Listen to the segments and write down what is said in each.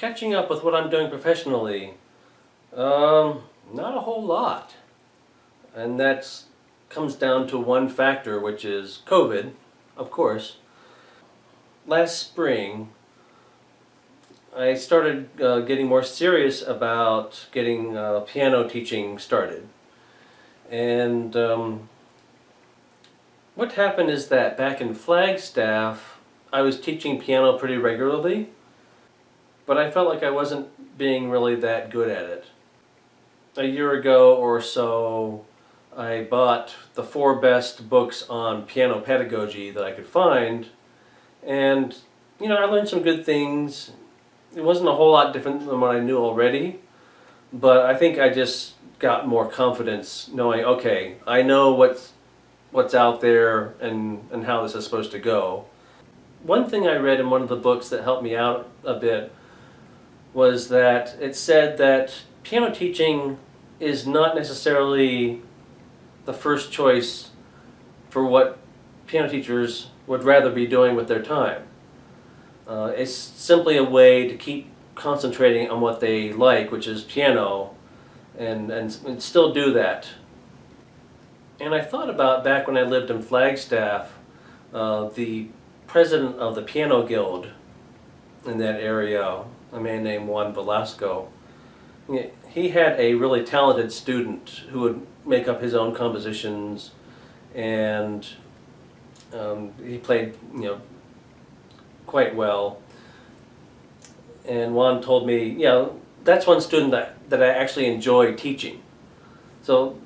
Catching up with what I'm doing professionally, not a whole lot. And that comes down to one factor, which is COVID, of course. Last spring, I started getting more serious about getting piano teaching started. And what happened is that back in Flagstaff, I was teaching piano pretty regularly, but I felt like I wasn't being really that good at it. A year ago or so, I bought the 4 best books on piano pedagogy that I could find, and I learned some good things. It wasn't a whole lot different than what I knew already, but I think I just got more confidence knowing, okay, I know what's out there and how this is supposed to go. One thing I read in one of the books that helped me out a bit was that it said that piano teaching is not necessarily the first choice for what piano teachers would rather be doing with their time. It's simply a way to keep concentrating on what they like, which is piano, and still do that. And I thought about back when I lived in Flagstaff, the president of the Piano Guild in that area, a man named Juan Velasco. He had a really talented student who would make up his own compositions, and he played, quite well. And Juan told me, that's one student that I actually enjoy teaching. So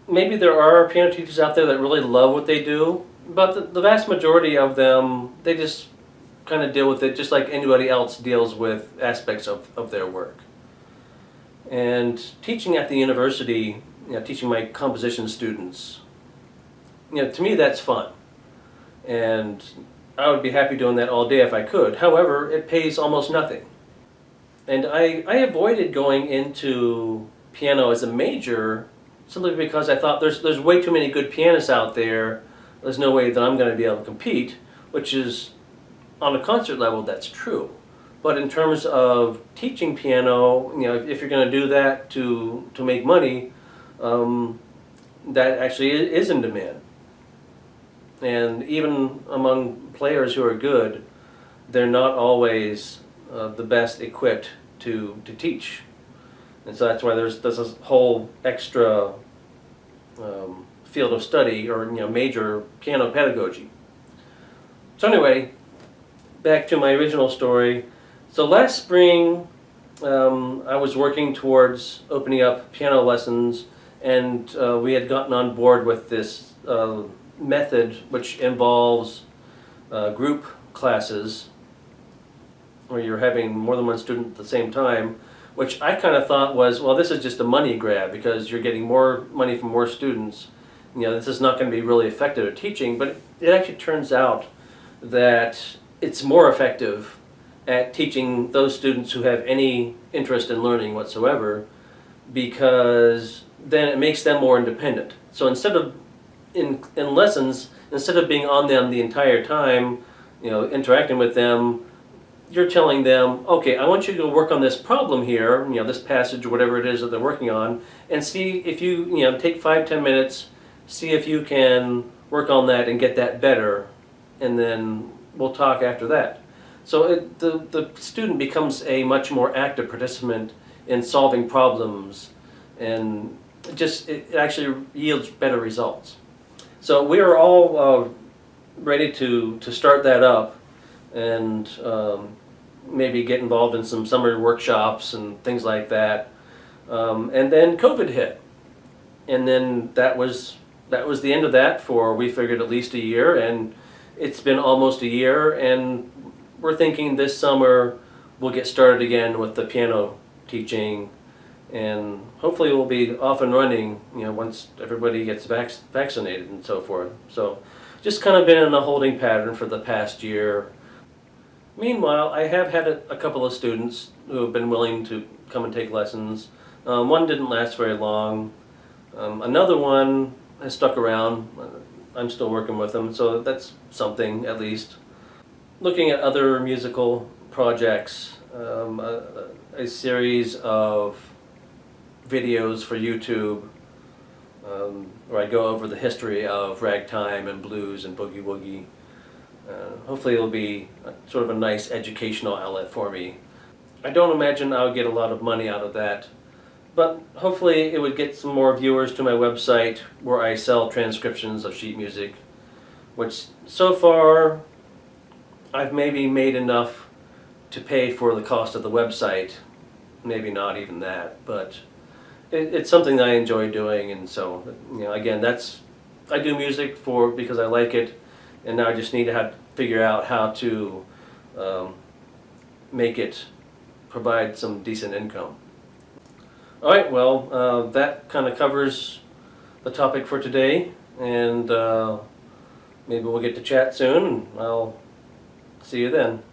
maybe there are piano teachers out there that really love what they do, but the vast majority of them, they just kind of deal with it just like anybody else deals with aspects of their work. And teaching at the university, teaching my composition students, to me that's fun. And I would be happy doing that all day if I could. However, it pays almost nothing. And I avoided going into piano as a major simply because I thought there's way too many good pianists out there. There's no way that I'm going to be able to compete, which is, on a concert level, that's true. But in terms of teaching piano, if you're going to do that to make money, that actually is in demand. And even among players who are good, they're not always the best equipped to teach. And so that's why there's this whole extra field of study, or major piano pedagogy. So anyway, back to my original story. So last spring, I was working towards opening up piano lessons, and we had gotten on board with this method which involves group classes where you're having more than one student at the same time, which I kind of thought was, well, this is just a money grab because you're getting more money from more students. This is not going to be really effective at teaching, but it actually turns out that it's more effective at teaching those students who have any interest in learning whatsoever, because then it makes them more independent. So instead of in lessons, instead of being on them the entire time, interacting with them, you're telling them, okay, I want you to work on this problem here, this passage or whatever it is that they're working on, and see if you, take 5-10 minutes, see if you can work on that and get that better, and then we'll talk after that. So the student becomes a much more active participant in solving problems, and it actually yields better results. So we are all ready to start that up, and maybe get involved in some summer workshops and things like that. And then COVID hit, and then that was the end of that for, we figured, at least a year, and it's been almost a year, and we're thinking this summer we'll get started again with the piano teaching, and hopefully we'll be off and running, once everybody gets vaccinated and so forth. So just kind of been in a holding pattern for the past year. Meanwhile, I have had a couple of students who have been willing to come and take lessons. One didn't last very long. Another one has stuck around. I'm still working with them, so that's something at least. Looking at other musical projects, a series of videos for YouTube where I go over the history of ragtime and blues and boogie woogie. Hopefully it'll be sort of a nice educational outlet for me. I don't imagine I'll get a lot of money out of that, but hopefully it would get some more viewers to my website where I sell transcriptions of sheet music, which so far I've maybe made enough to pay for the cost of the website. Maybe not even that, but it's something that I enjoy doing, and so, you know, again, I do music because I like it, and now I just need to figure out how to make it provide some decent income. Alright, well, that kind of covers the topic for today, and maybe we'll get to chat soon, and I'll see you then.